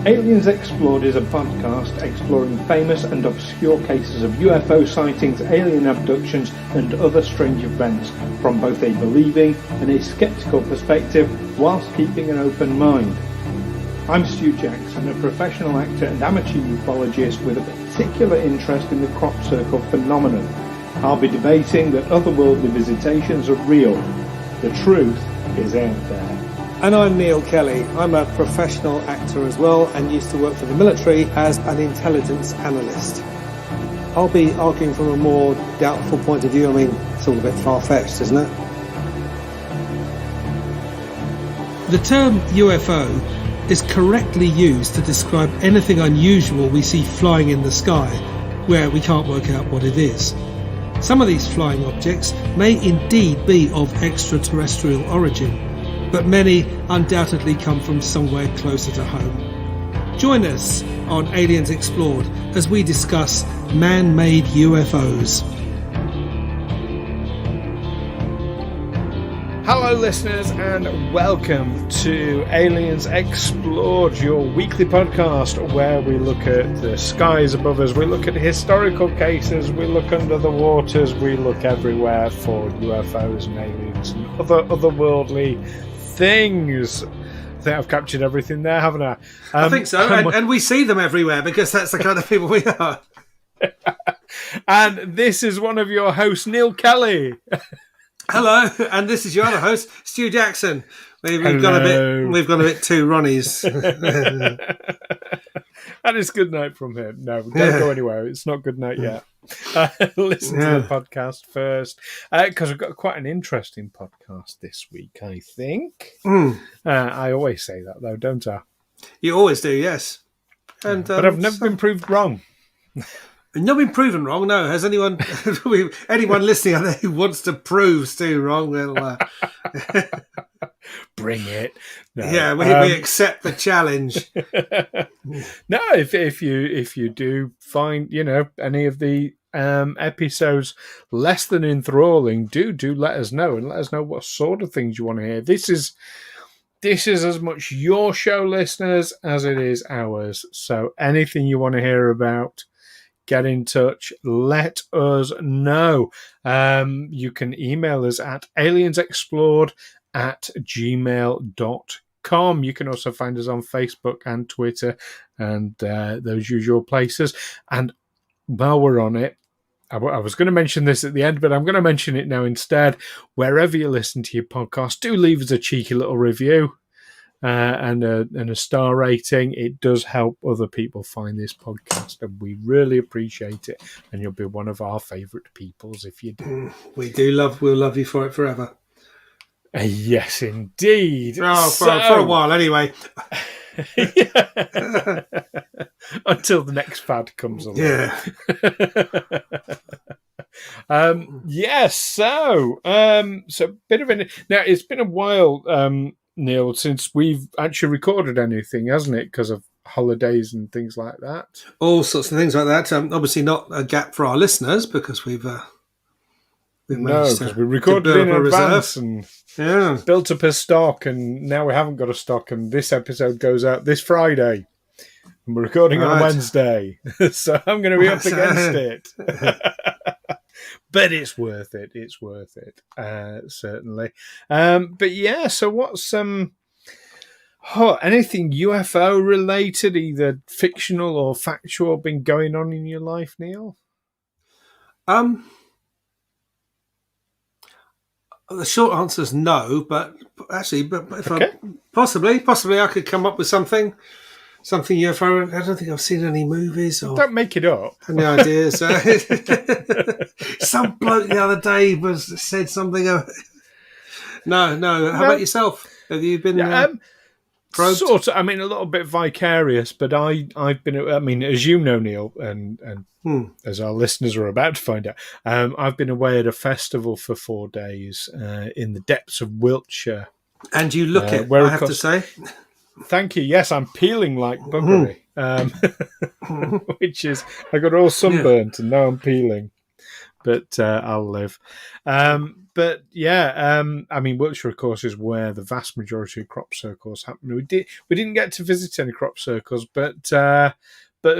Aliens Explored is a podcast exploring famous and obscure cases of UFO sightings, alien abductions and other strange events from both a believing and a sceptical perspective whilst keeping an open mind. I'm Stu Jackson, a professional actor and amateur ufologist with a particular interest in the crop circle phenomenon. I'll be debating that otherworldly visitations are real. The truth is out there. And I'm Neil Kelly. I'm a professional actor as well and used to work for the military as an intelligence analyst. I'll be arguing from a more doubtful point of view. I mean, it's all a bit far-fetched, isn't it? The term UFO is correctly used to describe anything unusual we see flying in the sky where we can't work out what it is. Some of these flying objects may indeed be of extraterrestrial origin, but many undoubtedly come from somewhere closer to home. Join us on Aliens Explored as we discuss man-made UFOs. Hello listeners and welcome to Aliens Explored, your weekly podcast where we look at the skies above us, we look at historical cases, we look under the waters, we look everywhere for UFOs and aliens and otherworldly things. I think I've captured everything there, haven't I? I think so, and we see them everywhere because that's the kind of people we are. And this is one of your hosts, Neil Kelly. Hello, and this is your other host, Stu Jackson. We've gone a bit too Ronnies. And it's good night from him. No, don't go anywhere. It's not good night yet. Listen to the podcast first, because we've got quite an interesting podcast this week, I think. I always say that, though, don't I? You always do, yes. And but I've never been proved wrong. Not been proven wrong, no. Has anyone listening out there who wants to prove Stu wrong? Well, bring it. No. Yeah, we accept the challenge. No, if you do find any of the episodes less than enthralling, do let us know and let us know what sort of things you want to hear. This is as much your show, listeners, as it is ours. So anything you want to hear about, get in touch, let us know. You can email us at aliensexplored@gmail.com. You can also find us on Facebook and Twitter and those usual places. And while we're on it, I was going to mention this at the end, but I'm going to mention it now instead. Wherever you listen to your podcast, do leave us a cheeky little review. And a star rating. It does help other people find this podcast, and we really appreciate it. And you'll be one of our favourite peoples if you do. We'll love you for it forever. Yes, indeed. Oh, for a while, anyway. Until the next fad comes along. Yeah. So bit of an now. It's been a while. Neil, since we've actually recorded anything, hasn't it? Because of holidays and things like that. All sorts of things like that. Obviously not a gap for our listeners because we've managed to, we recorded in advance and built up a stock, and now we haven't got a stock. And this episode goes out this Friday, and we're recording on Wednesday, so I'm going to be up against it. But it's worth it. It's worth it, certainly. But yeah, so what's anything UFO related, either fictional or factual, been going on in your life, Neil? The short answer is no, but if I possibly I could come up with something UFO. I don't think I've seen any movies or don't make it up. Any ideas? Some bloke the other day said something. No. How about yourself? Have you been probed? Sort of. I mean, a little bit vicarious, but I've been. I mean, as you know, Neil, and as our listeners are about to find out, I've been away at a festival for 4 days in the depths of Wiltshire. And you look it, I have to say. Thank you. Yes, I'm peeling like buggery, which is I got all sunburnt and now I'm peeling. but I'll live. But yeah, I mean, Wiltshire, of course, is where the vast majority of crop circles happen. We didn't get to visit any crop circles, but a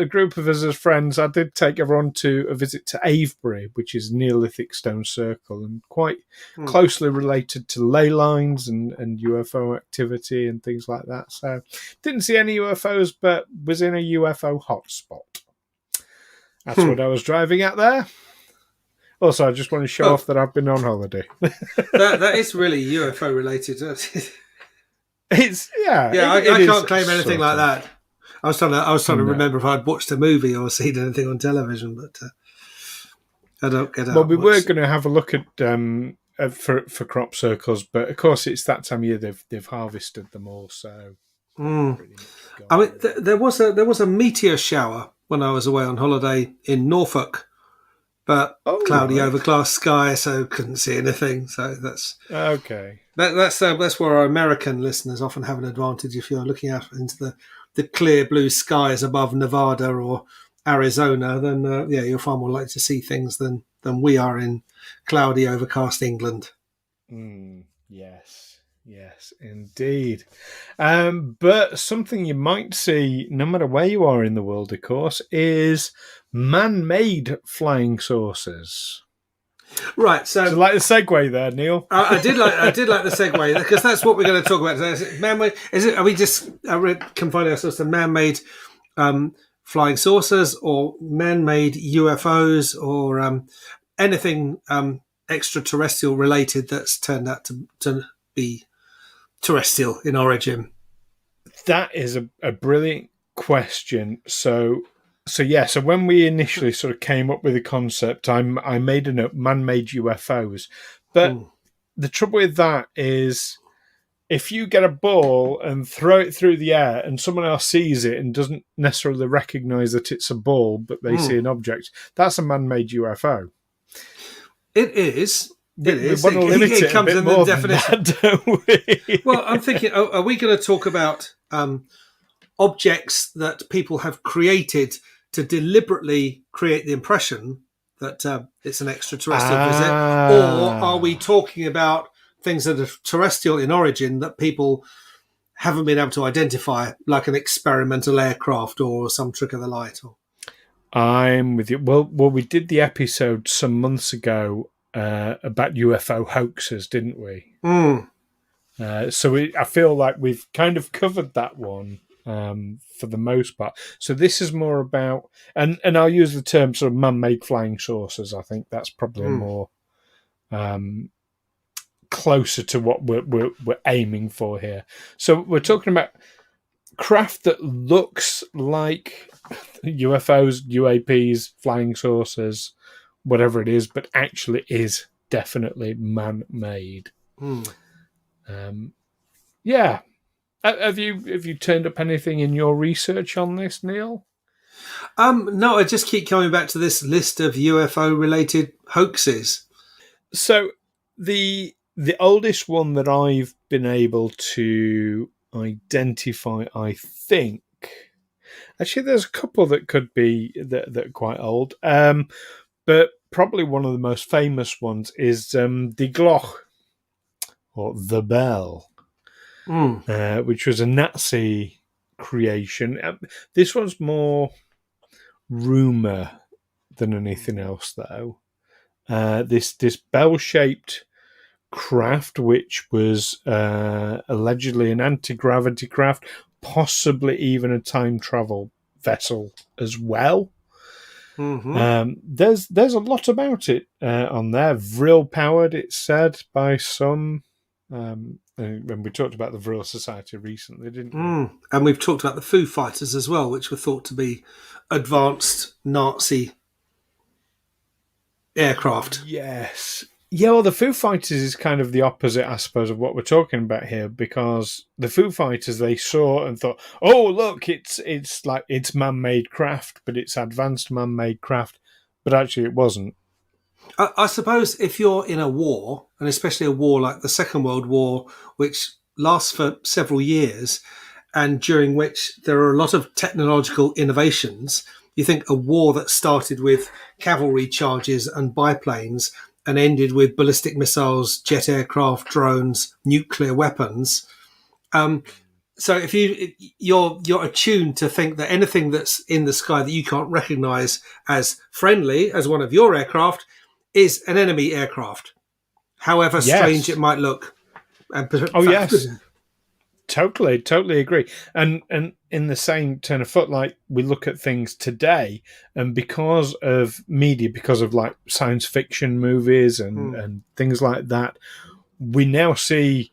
group of us as friends, I did take everyone to a visit to Avebury, which is Neolithic stone circle and quite closely related to ley lines and UFO activity and things like that. So didn't see any UFOs, but was in a UFO hotspot. That's what I was driving at there. Also, I just want to show off that I've been on holiday. that is really UFO related. It's I can't claim anything like that. I was trying to remember if I'd watched a movie or seen anything on television, but I don't get out. Well, we were going to have a look at for crop circles, but of course it's that time of year they've harvested them all. So, I mean, there was a meteor shower when I was away on holiday in Norfolk, but cloudy, overcast sky, so couldn't see anything. So that's okay. That's where our American listeners often have an advantage if you're looking out into the clear blue skies above Nevada or Arizona. Then you're far more likely to see things than we are in cloudy, overcast England. Yes, indeed. But something you might see, no matter where you are in the world, of course, is man-made flying saucers. Right, so do you like the segue there, Neil? I did like the segue because that's what we're going to talk about today. Is it man-made? Are we just confining ourselves to man-made flying saucers, or man-made UFOs, or anything extraterrestrial related that's turned out to be terrestrial in origin? That is a brilliant question. So when we initially sort of came up with the concept, I made a note, man-made UFOs. But the trouble with that is if you get a ball and throw it through the air and someone else sees it and doesn't necessarily recognize that it's a ball, but they see an object, that's a man-made UFO. It is. We want to limit it comes a bit in more the definition, than that, don't we? Well, I'm thinking, are we going to talk about objects that people have created to deliberately create the impression that it's an extraterrestrial visit, or are we talking about things that are terrestrial in origin that people haven't been able to identify, like an experimental aircraft or some trick of the light? I'm with you. Well, we did the episode some months ago about UFO hoaxes, didn't we? So I feel like we've kind of covered that one for the most part. So this is more about, and I'll use the term sort of man-made flying saucers. I think that's probably more closer to what we're aiming for here. So we're talking about craft that looks like UFOs, UAPs, flying saucers, whatever it is, but actually is definitely man-made. Have you turned up anything in your research on this, Neil? No, I just keep coming back to this list of UFO-related hoaxes. So the oldest one that I've been able to identify, I think, actually there's a couple that could be that are quite old, but probably one of the most famous ones is the Gloch, or the Bell, which was a Nazi creation. This one's more rumour than anything else, though. This bell-shaped craft, which was allegedly an anti-gravity craft, possibly even a time travel vessel as well. There's a lot about it on there. Vril powered, it's said by some. And we talked about the Vril Society recently, didn't we? And we've talked about the Foo Fighters as well, which were thought to be advanced Nazi aircraft. Yes. Yeah, well, the Foo Fighters is kind of the opposite, I suppose, of what we're talking about here, because the Foo Fighters, they saw and thought, oh, look, it's like it's man-made craft, but it's advanced man-made craft, but actually it wasn't. I suppose if you're in a war, and especially a war like the Second World War, which lasts for several years, and during which there are a lot of technological innovations, You think a war that started with cavalry charges and biplanes and ended with ballistic missiles, jet aircraft, drones, nuclear weapons. So if you're attuned to think that anything that's in the sky that you can't recognise as friendly as one of your aircraft is an enemy aircraft, however strange it might look. Yes. Totally agree. And in the same turn of foot, like we look at things today, and because of media, because of like science fiction movies and things like that, we now see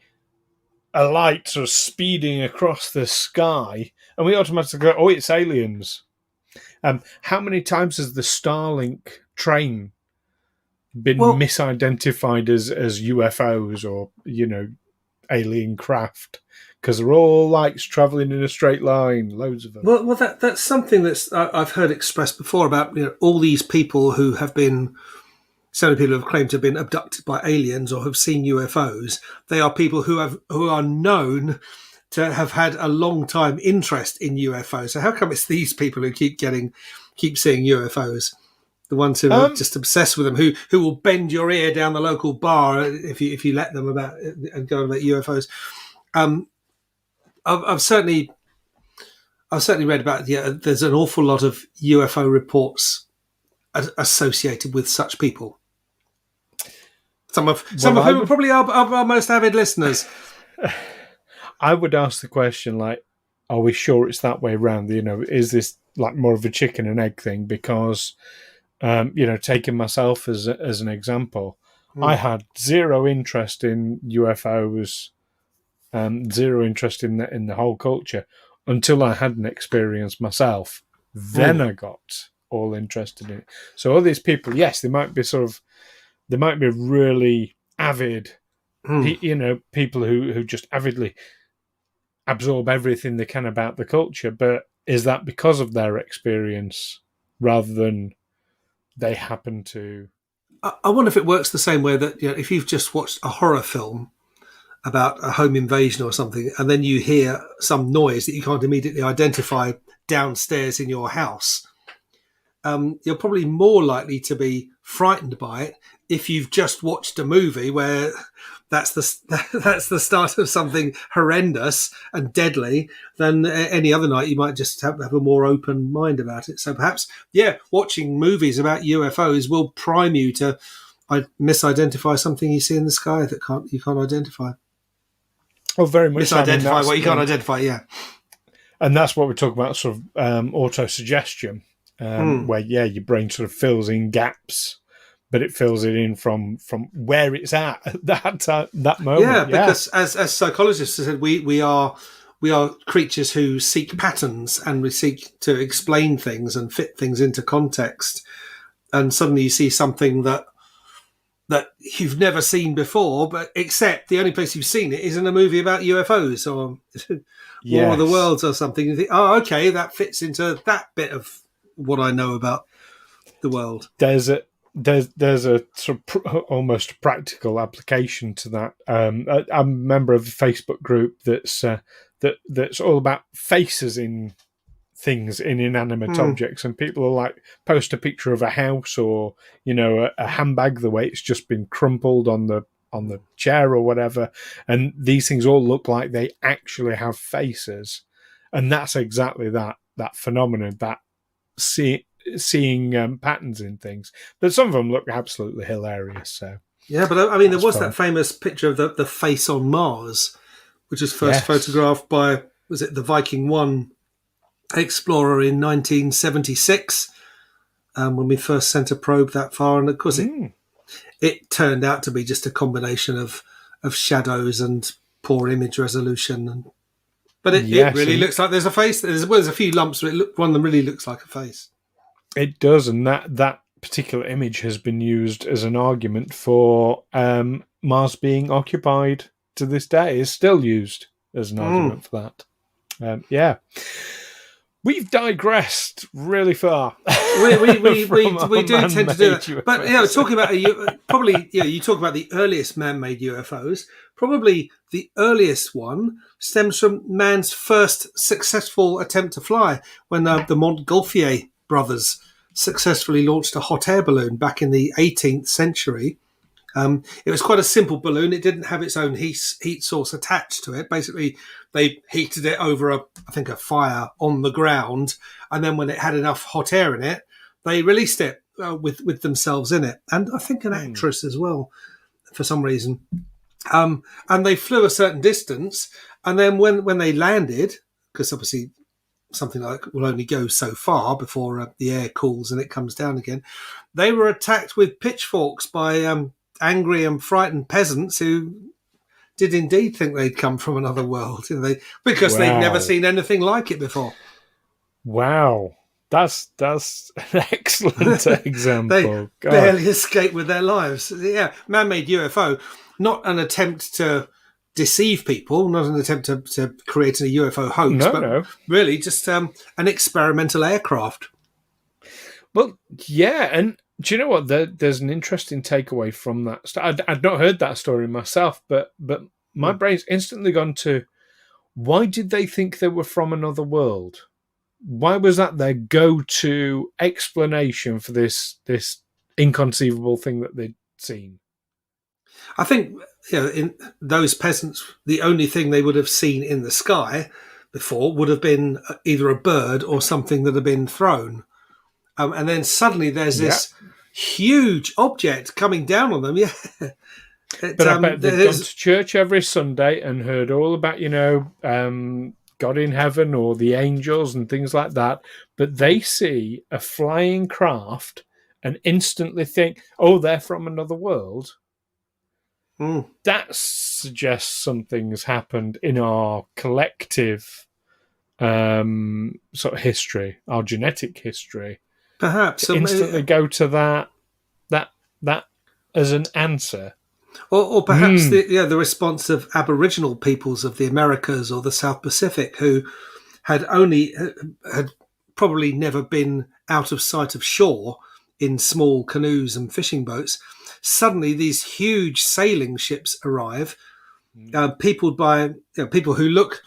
a light sort of speeding across the sky, and we automatically go, "Oh, it's aliens." How many times has the Starlink train been misidentified as UFOs or alien craft? Because they're all lights travelling in a straight line, loads of them. Well, that's something that's I've heard expressed before about all these people who have been, so many people have claimed to have been abducted by aliens or have seen UFOs. They are people who are known to have had a long time interest in UFOs. So how come it's these people who keep seeing UFOs? The ones who are just obsessed with them, who will bend your ear down the local bar if you let them about and go about UFOs. I've certainly read about there's an awful lot of UFO reports associated with such people. Some of whom are probably our most avid listeners. I would ask the question, like, are we sure it's that way around? Is this like more of a chicken and egg thing? Because, taking myself as an example, I had zero interest in UFOs. Zero interest in the whole culture until I had an experience myself. Then I got all interested in it. So all these people, yes, they might be really avid, people who just avidly absorb everything they can about the culture. But is that because of their experience rather than they happen to? I wonder if it works the same way that if you've just watched a horror film about a home invasion or something, and then you hear some noise that you can't immediately identify downstairs in your house, you're probably more likely to be frightened by it if you've just watched a movie where that's the start of something horrendous and deadly than any other night. You might just have a more open mind about it. So perhaps, watching movies about UFOs will prime you to misidentify something you see in the sky that you can't identify. Oh, very much. Misidentify what you can't identify, yeah. And that's what we talk about, sort of auto-suggestion, where, your brain sort of fills in gaps, but it fills it in from where it's at that moment. Yeah, because as psychologists have said, we are creatures who seek patterns, and we seek to explain things and fit things into context. And suddenly you see something that you've never seen before, but except the only place you've seen it is in a movie about UFOs or War of the Worlds or something. You think, oh, okay, that fits into that bit of what I know about the world. There's a sort of almost practical application to that. I'm a member of a Facebook group that's all about faces in things, in inanimate objects, and people are like, post a picture of a house or a handbag, the way it's just been crumpled on the chair or whatever, and these things all look like they actually have faces, and that's exactly that phenomenon, that seeing patterns in things. But some of them look absolutely hilarious. So but I mean, there was that famous picture of the face on Mars, which was first photographed by, was it the Viking 1 explorer in 1976, when we first sent a probe that far, and of course it turned out to be just a combination of shadows and poor image resolution, but it really looks like there's a face. There's a few lumps, but one of them really looks like a face. It does, and that particular image has been used as an argument for Mars being occupied to this day. Is still used as an argument for that. We've digressed really far. We do tend to do that. UFOs. But talking about you talk about the earliest man-made UFOs. Probably the earliest one stems from man's first successful attempt to fly, when the Montgolfier brothers successfully launched a hot air balloon back in the 18th century. It was quite a simple balloon. It didn't have its own heat source attached to it. Basically, they heated it over a fire on the ground, and then when it had enough hot air in it, they released it with themselves in it, and I think an actress as well, for some reason. And they flew a certain distance, and then when they landed, because obviously something like that will only go so far before the air cools and it comes down again, they were attacked with pitchforks by angry and frightened peasants who did indeed think they'd come from another world, because they'd never seen anything like it before. Wow. That's an excellent example. They barely escaped with their lives. Yeah, man-made UFO, not an attempt to deceive people, not an attempt to create a UFO hoax, but really just an experimental aircraft. Well, yeah, and do you know what? There's an interesting takeaway from that. I'd not heard that story myself, but my brain's instantly gone to, why did they think they were from another world? Why was that their go-to explanation for this inconceivable thing that they'd seen? I think in those peasants, the only thing they would have seen in the sky before would have been either a bird or something that had been thrown. And then suddenly there's this huge object coming down on them. Yeah. But I bet they've gone to church every Sunday and heard all about, God in heaven or the angels and things like that. But they see a flying craft and instantly think, oh, they're from another world. That suggests something's happened in our collective sort of history, our genetic history. Perhaps to instantly go to that as an answer, or perhaps the response of Aboriginal peoples of the Americas or the South Pacific, who had probably never been out of sight of shore in small canoes and fishing boats. Suddenly, these huge sailing ships arrive, peopled by people who look,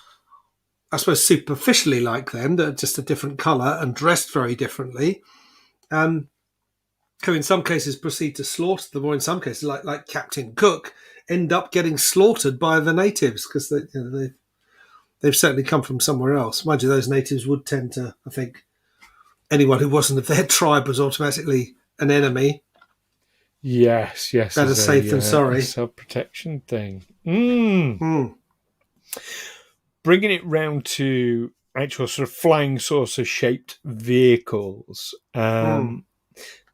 I suppose, superficially like them, that are just a different colour and dressed very differently. Who in some cases proceed to slaughter them, or in some cases, like Captain Cook, end up getting slaughtered by the natives because they've certainly come from somewhere else. Mind you, those natives would tend to, I think, anyone who wasn't of their tribe was automatically an enemy. Yes. Better safe than sorry. Self-protection thing. Bringing it round to actual sort of flying saucer-shaped vehicles.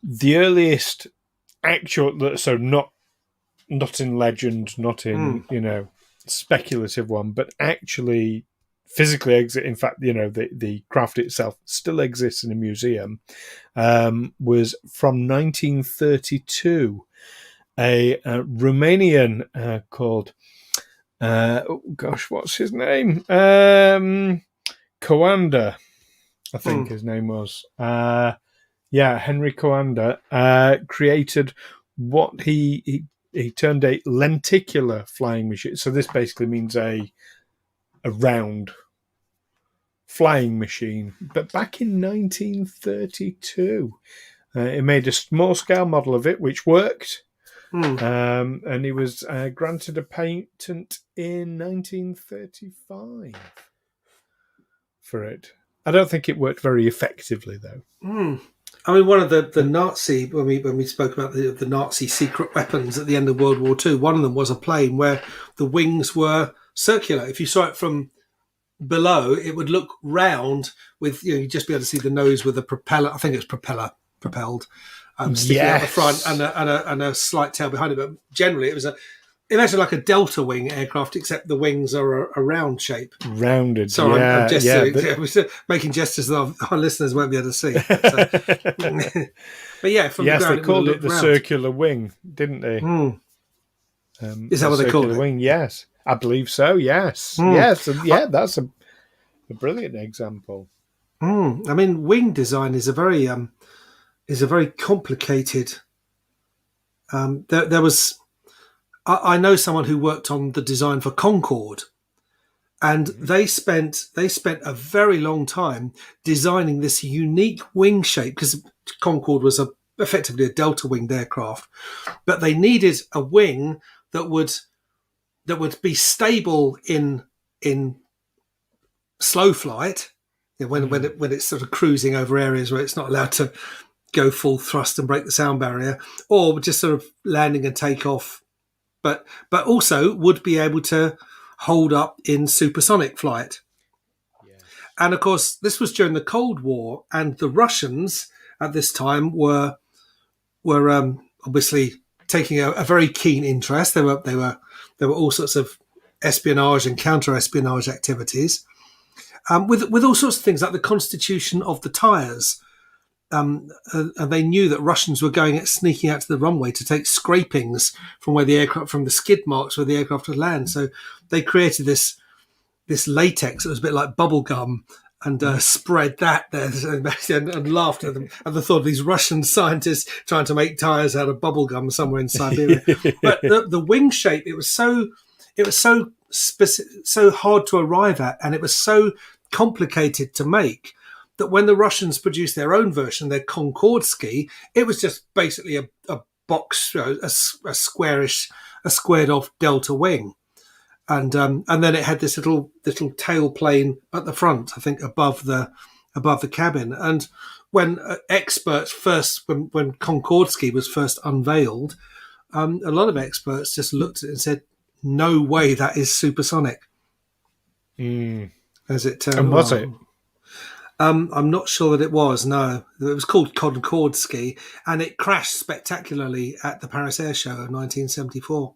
The earliest actual, so not in legend, not in speculative one, but actually physically exist. In fact, the craft itself still exists in a museum. Was from 1932. A Romanian called what's his name? Coanda, I think his name was. Henry Coanda created what he termed a lenticular flying machine. So this basically means a round flying machine. But back in 1932, he made a small scale model of it, which worked. And he was granted a patent in 1935 for it. I don't think it worked very effectively, though. I mean, one of the Nazi, when we spoke about the Nazi secret weapons at the end of World War II, one of them was a plane where the wings were circular. If you saw it from below, it would look round with, you'd just be able to see the nose with a propeller. I think it was propelled, sticking out the front and a slight tail behind it. But generally, it was imagine like a delta wing aircraft, except the wings are a round shape. Rounded. So I'm gesturing, we're making gestures that our listeners won't be able to see. So. But yeah, from the ground, they called it the round. Circular wing, didn't they? Is that what they called it? Wing, yes. I believe so, yes. Yes, and that's a brilliant example. I mean, wing design is a very complicated. There was. I know someone who worked on the design for Concorde, And they spent a very long time designing this unique wing shape, because Concorde was effectively a delta-winged aircraft, but they needed a wing that would be stable in slow flight, when it's sort of cruising over areas where it's not allowed to go full thrust and break the sound barrier, or just sort of landing and take off, but also would be able to hold up in supersonic flight. Yeah. And of course, this was during the Cold War, and the Russians at this time were obviously taking a very keen interest. There were all sorts of espionage and counter-espionage activities, with all sorts of things like the constitution of the tyres. And they knew that Russians were sneaking out to the runway to take scrapings from from the skid marks where the aircraft would land. So they created this latex that was a bit like bubble gum, and spread that there and laughed at them at the thought of these Russian scientists trying to make tires out of bubble gum somewhere in Siberia. But the wing shape, it was so specific, so hard to arrive at, and it was so complicated to make, that when the Russians produced their own version, their Concorde ski, it was just basically a box, a squared off delta wing, and then it had this little tail plane at the front, I think above the cabin. And when experts when Concorde ski was first unveiled, a lot of experts just looked at it and said, "No way, that is supersonic." As it turned out. And was it? I'm not sure that it was. No, it was called Concorde ski, and it crashed spectacularly at the Paris Air Show in 1974.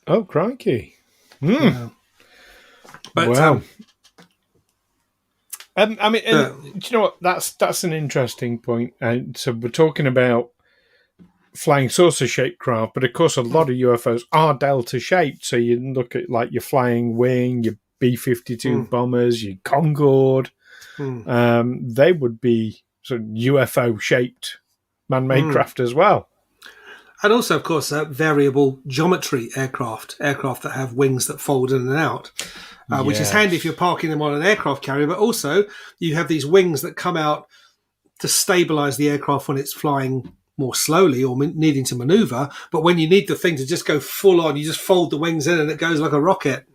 Oh, crikey! But, wow. I mean, do you know what? That's an interesting point. So we're talking about flying saucer shaped craft, but of course, a lot of UFOs are delta shaped. So you look at like your Flying Wing, your B-52 bombers, your Concorde. They would be sort of UFO shaped man-made craft as well. And also, of course, variable geometry aircraft that have wings that fold in and out, which is handy if you're parking them on an aircraft carrier. But also, you have these wings that come out to stabilize the aircraft when it's flying more slowly or needing to maneuver. But when you need the thing to just go full on, you just fold the wings in and it goes like a rocket.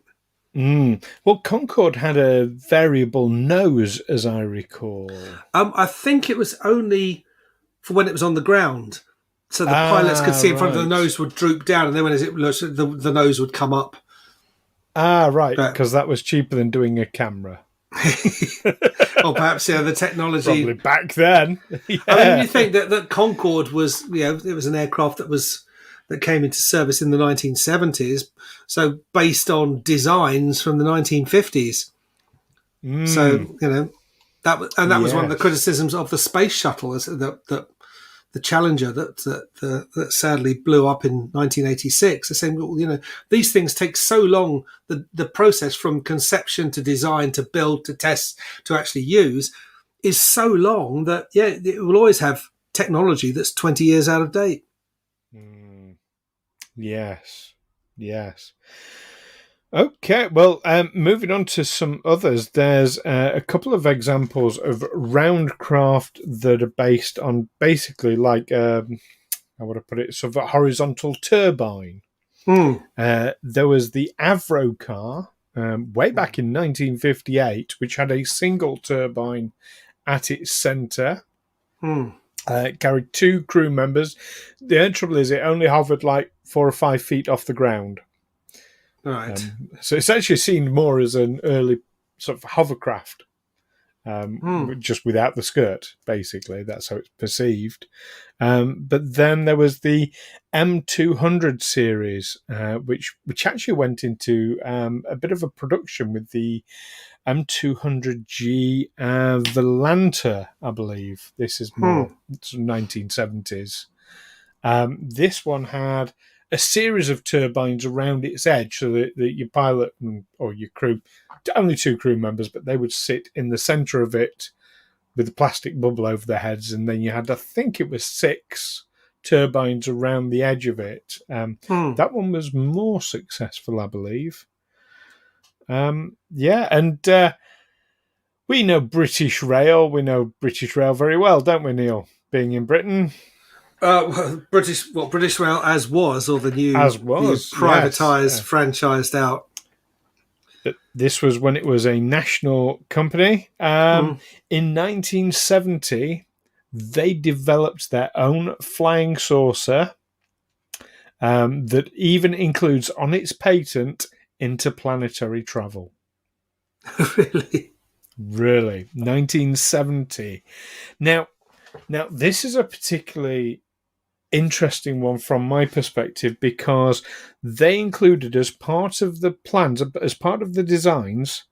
Well, Concorde had a variable nose, as I recall. I think it was only for when it was on the ground. So the pilots could see in front of the nose would droop down, and then when the nose would come up. Right, because that was cheaper than doing a camera. Or perhaps the technology. Probably back then. Yeah. I mean, you think that Concorde was, it was an aircraft that came into service in the 1970s, so based on designs from the 1950s. So that was one of the criticisms of the space shuttle, is that the Challenger that sadly blew up in 1986. They're saying, well, these things take so long. The process from conception to design to build to test to actually use is so long that it will always have technology that's 20 years out of date. Yes. Okay, well, moving on to some others, there's a couple of examples of round craft that are based on basically like, how would I put it, sort of a horizontal turbine. There was the Avro car way back in 1958, which had a single turbine at its centre. Carried 2 crew members. The only trouble is it only hovered like 4 or 5 feet off the ground. Right. So it's actually seen more as an early sort of hovercraft, just without the skirt, basically. That's how it's perceived. But then there was the M200 series, which actually went into a bit of a production with the M200G Volanta, I believe. This is more 1970s. This one had a series of turbines around its edge so that your pilot or your crew, only 2 crew members, but they would sit in the centre of it with a plastic bubble over their heads. And then you had, I think it was 6 turbines around the edge of it. That one was more successful, I believe. Yeah, and we know British Rail. We know British Rail very well, don't we, Neil? Being in Britain, British Rail as was, or as the was, yes. privatised, franchised out. But this was when it was a national company. In 1970, they developed their own flying saucer that even includes on its patent interplanetary travel. Really? 1970. Now, this is a particularly interesting one from my perspective because they included as part of the plans, as part of the designs,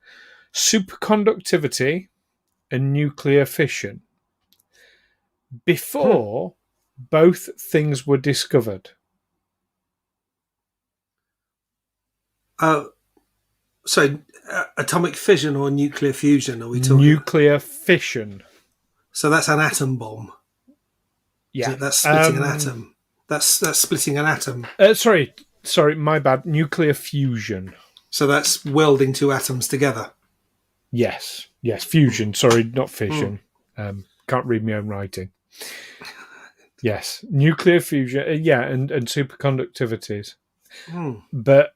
superconductivity and nuclear fission before both things were discovered. So, atomic fission or nuclear fusion? Are we talking nuclear fission? So that's an atom bomb. Yeah, That's splitting an atom. That's splitting an atom. Sorry, my bad. Nuclear fusion. So that's welding two atoms together. Yes, fusion. Sorry, not fission. Can't read my own writing. Yes, nuclear fusion. And superconductivities. But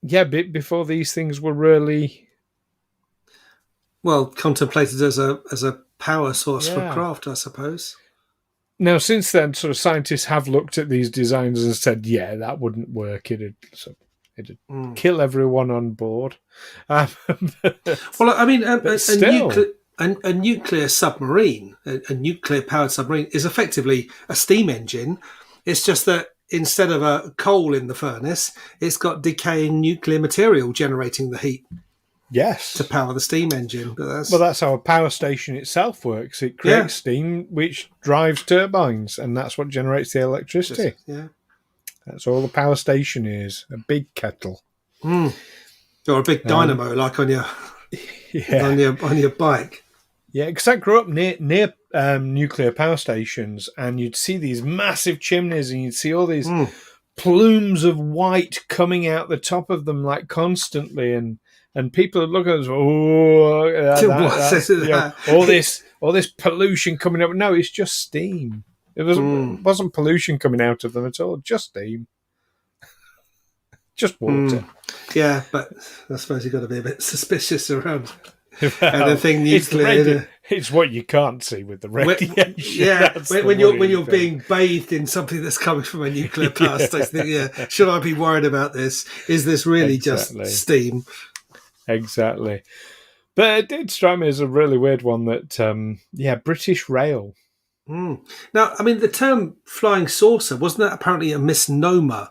yeah, before these things were really contemplated as a power source for craft, I suppose. Now, since then, sort of scientists have looked at these designs and said, "Yeah, that wouldn't work. It'd kill everyone on board." Well, I mean, a nuclear submarine, a nuclear-powered submarine, is effectively a steam engine. It's just that instead of a coal in the furnace, it's got decaying nuclear material generating the heat. Yes, to power the steam engine. But that's how a power station itself works. It creates steam, which drives turbines, and that's what generates the electricity. That's all the power station is, a big kettle. Or a big dynamo, like on your on your bike. Yeah, because I grew up near nuclear power stations, and you'd see these massive chimneys, and you'd see all these plumes of white coming out the top of them, like constantly, and people would look at us, all this pollution coming up. No, it's just steam. It wasn't pollution coming out of them at all, just steam. Just water. Yeah, but I suppose you've got to be a bit suspicious around anything nuclear. It's what you can't see with the radiation. When you're being bathed in something that's coming from a nuclear power station, should I be worried about this? Is this really just steam? Exactly. But it did strike me as a really weird one that, British Rail. Now, I mean, the term flying saucer, wasn't that apparently a misnomer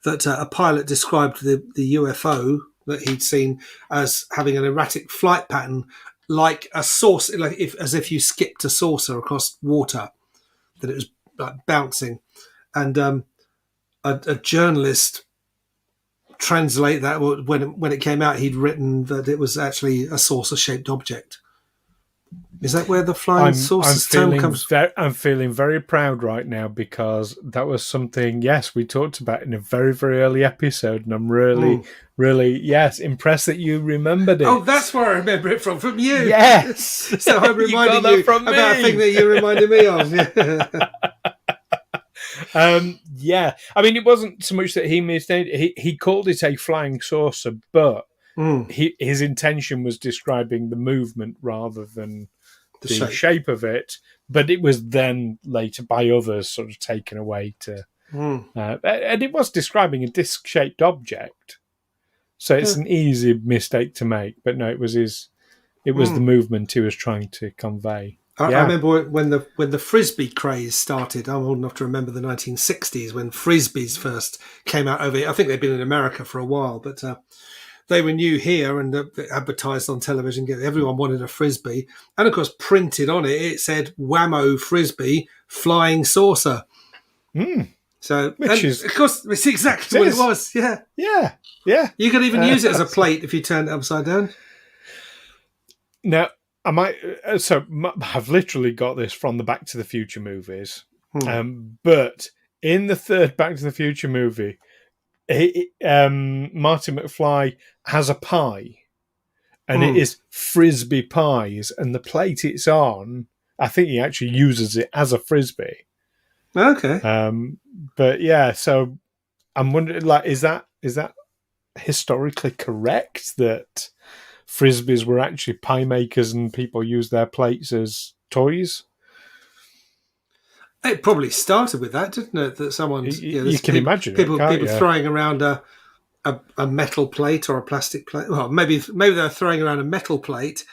that a pilot described the UFO that he'd seen as having an erratic flight pattern like a saucer, as if you skipped a saucer across water, that it was like bouncing. And a journalist translate that when it came out, he'd written that it was actually a saucer-shaped object. Is that where the flying saucers term comes from? I'm feeling very proud right now because that was something, we talked about in a very, very early episode, and I'm really, really, impressed that you remembered it. Oh, that's where I remember it from you. Yes. So I'm reminding you about a thing that you reminded me of. I mean, it wasn't so much that he misnamed it. He called it a flying saucer, but his intention was describing the movement rather than the shape of it. But it was then later by others sort of taken away to... and it was describing a disc-shaped object. So it's an easy mistake to make. But no, it was the movement he was trying to convey. I remember when the frisbee craze started. I'm old enough to remember the 1960s when frisbees first came out over here. I think they'd been in America for a while, but they were new here and advertised on television. Everyone wanted a frisbee, and of course, printed on it said "Whammo frisbee flying saucer." So, of course, it's exactly what it was. Yeah. You could even use it as a plate if you turned it upside down. Now, I've literally got this from the Back to the Future movies. But in the third Back to the Future movie, Marty McFly has a pie. and it is frisbee pies, and the plate it's on, I think he actually uses it as a frisbee. Okay. But yeah, so I'm wondering, like, is that historically correct that frisbees were actually pie makers and people used their plates as toys? It probably started with that, didn't it? That someone's You can imagine people can't you? throwing around a metal plate or a plastic plate. Well, maybe they're throwing around a metal plate,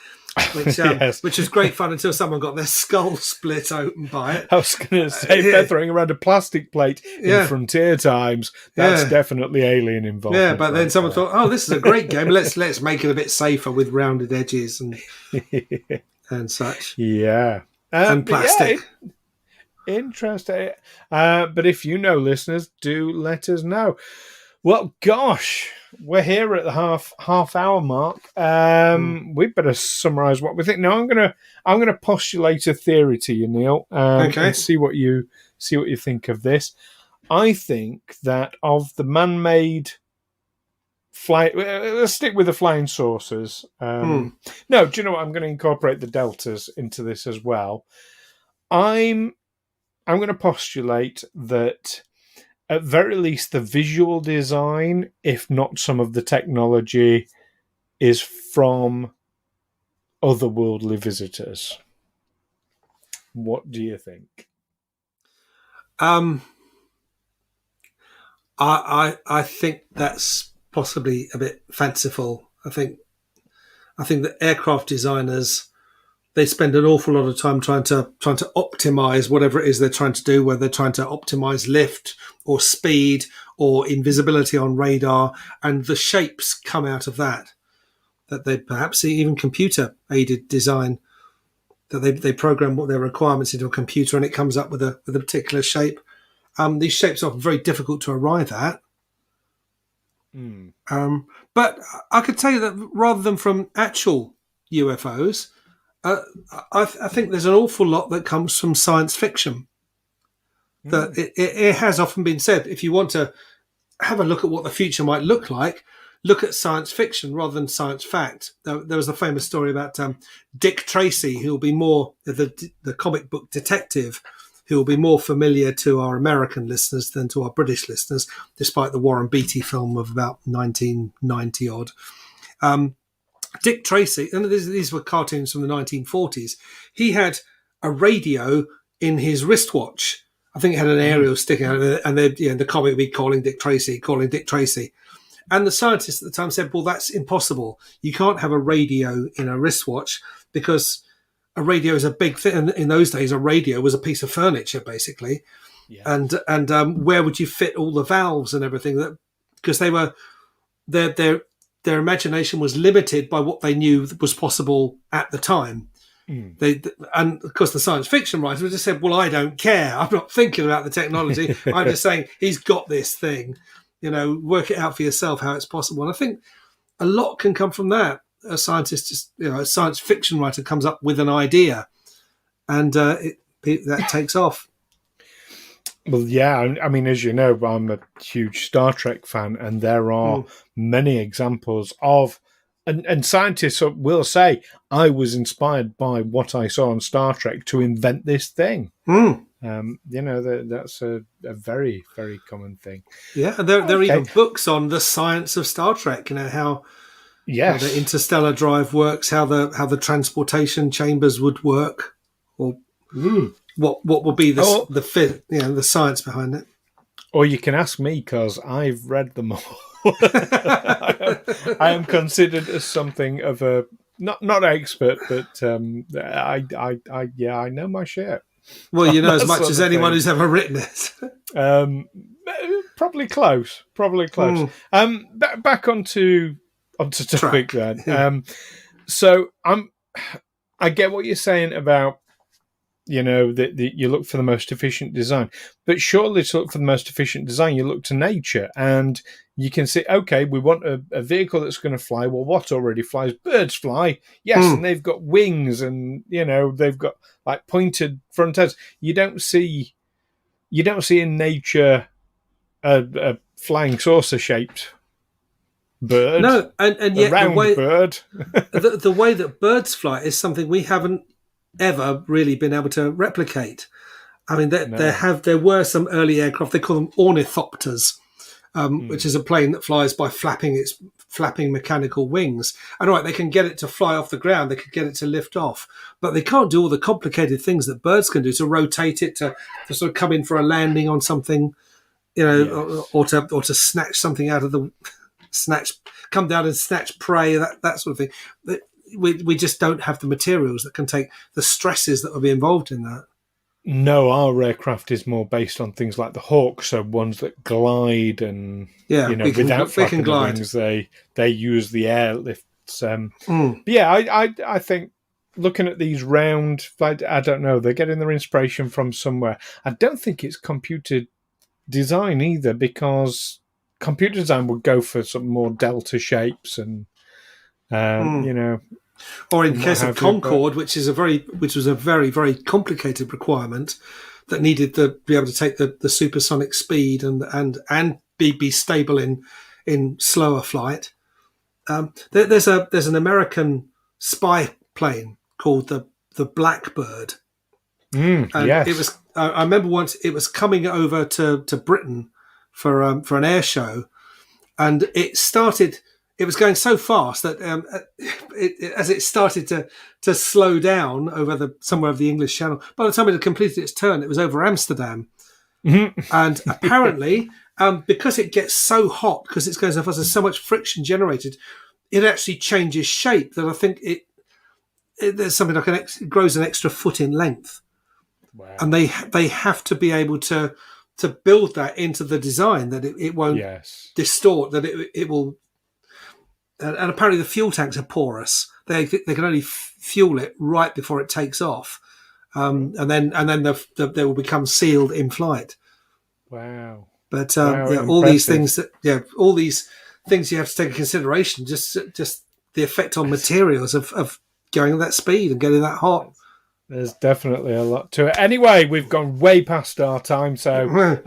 which Yes. which was great fun until someone got their skull split open by it. I was going to say, if they're throwing around a plastic plate in frontier times, that's definitely alien involvement. Yeah, but then someone thought, "Oh, this is a great game. Let's make it a bit safer with rounded edges and such." Yeah, and plastic. Interesting. But if you know, listeners, do let us know. Well, gosh, we're here at the half hour mark. We better summarise what we think. Now, I'm gonna postulate a theory to you, Neil, and see what you think of this. I think that of the man-made fly, let's stick with the flying saucers. No, do you know what? I'm going to incorporate the deltas into this as well. I'm going to postulate that, at very least, the visual design, if not some of the technology, is from otherworldly visitors. What do you think? I think that's possibly a bit fanciful. I think that aircraft designers, they spend an awful lot of time trying to optimize whatever it is they're trying to do, whether they're trying to optimize lift or speed or invisibility on radar, and the shapes come out of that they perhaps even computer aided design, that they program what their requirements into a computer and it comes up with a particular shape. These shapes are very difficult to arrive at. But I could tell you that rather than from actual UFOs, I think there's an awful lot that comes from science fiction. That it has often been said, if you want to have a look at what the future might look like, look at science fiction rather than science fact. There was a famous story about Dick Tracy, who will be more the comic book detective, who will be more familiar to our American listeners than to our British listeners, despite the Warren Beatty film of about 1990 odd. Dick Tracy, and these were cartoons from the 1940s, he had a radio in his wristwatch. I think it had an aerial sticking out of it, and the comic would be calling Dick Tracy. And the scientists at the time said, well, that's impossible. You can't have a radio in a wristwatch because a radio is a big thing. In those days, a radio was a piece of furniture, basically. Yeah. And where would you fit all the valves and everything? Because they were their imagination was limited by what they knew was possible at the time. And of course, the science fiction writers just said, well, I don't care. I'm not thinking about the technology. I'm just saying he's got this thing. Work it out for yourself how it's possible. And I think a lot can come from that. A scientist, a science fiction writer comes up with an idea, and that takes off. Well, yeah, I mean, as you know, I'm a huge Star Trek fan, and there are many examples of, and scientists will say, I was inspired by what I saw on Star Trek to invent this thing. That's a very, very common thing. Yeah, and there are even books on the science of Star Trek. How the interstellar drive works, how the transportation chambers would work, or what would be the science behind it. Or you can ask me, because I've read them all. I am considered as something of a not expert, but I know my shit. Well, you know as much as anyone who's ever written it. Probably close. Back onto topic then. So I get what you're saying about, that you look for the most efficient design, but surely to look for the most efficient design, you look to nature and you can say, okay, we want a vehicle that's going to fly. Well, what already flies? Birds fly. Yes. And they've got wings and, they've got like pointed front ends. You don't see in nature a flying saucer shaped bird. No, and yet round bird. the way that birds fly is something we haven't ever really been able to replicate. I mean, there were some early aircraft. They call them ornithopters, which is a plane that flies by flapping its mechanical wings. And they can get it to fly off the ground. They can get it to lift off, but they can't do all the complicated things that birds can do, to rotate it, to sort of come in for a landing on something, or to snatch something out of the come down and snatch prey, that sort of thing. But we just don't have the materials that can take the stresses that will be involved in that. No, our aircraft is more based on things like the Hawk, so ones that glide and without flapping the wings, they use the airlifts. But yeah, I think looking at these round, I don't know, they're getting their inspiration from somewhere. I don't think it's computer design either, because computer design would go for some more delta shapes and or in the case of Concorde, which was a very, very complicated requirement that needed to be able to take the supersonic speed and be stable in slower flight. There's an American spy plane called the Blackbird. Yes. It was. I remember once it was coming over to Britain for an air show, and it was going so fast that as it started to slow down over somewhere of the English Channel, by the time it had completed its turn, it was over Amsterdam. Mm-hmm. And apparently, because it gets so hot, because it's going so fast, there's so much friction generated, it actually changes shape. That I think there's something like it grows an extra foot in length. Wow. And they have to be able to build that into the design, that it won't distort, that it will. And apparently the fuel tanks are porous. They can only fuel it right before it takes off, and then they will become sealed in flight. Wow! But all these things you have to take into consideration. Just the effect on materials of going at that speed and getting that hot. There's definitely a lot to it. Anyway, we've gone way past our time. So,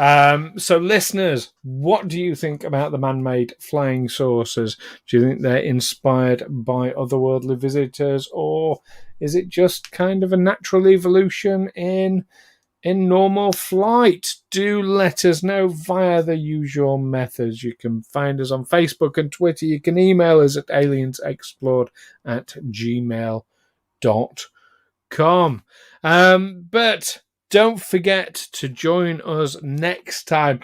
so listeners, what do you think about the man-made flying saucers? Do you think they're inspired by otherworldly visitors, or is it just kind of a natural evolution in normal flight? Do let us know via the usual methods. You can find us on Facebook and Twitter. You can email us at aliensexplored@gmail.com. But don't forget to join us next time.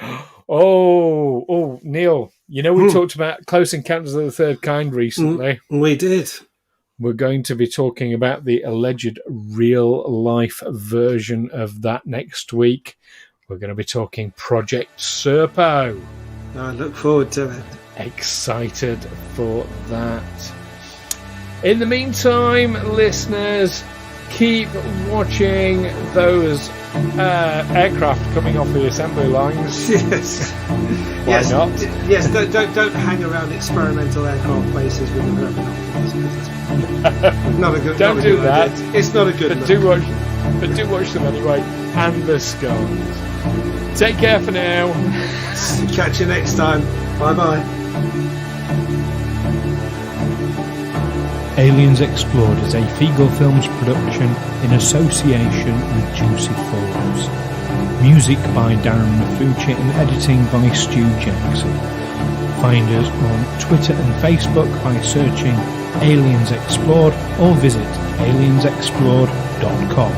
Oh, Neil, we talked about Close Encounters of the Third Kind recently. We did. We're going to be talking about the alleged real-life version of that next week. We're going to be talking Project Serpo. I look forward to it. Excited for that. In the meantime, listeners, keep watching those aircraft coming off the assembly lines. Yes. Why not? Yes. Don't hang around experimental aircraft bases with them. Not a good. Don't do that. Idea. It's not a good. But do watch them anyway. And the skies. Take care for now. Catch you next time. Bye. Aliens Explored is a Figo Films production in association with Juicy Falls. Music by Darren Mafucci and editing by Stu Jackson. Find us on Twitter and Facebook by searching Aliens Explored or visit aliensexplored.com.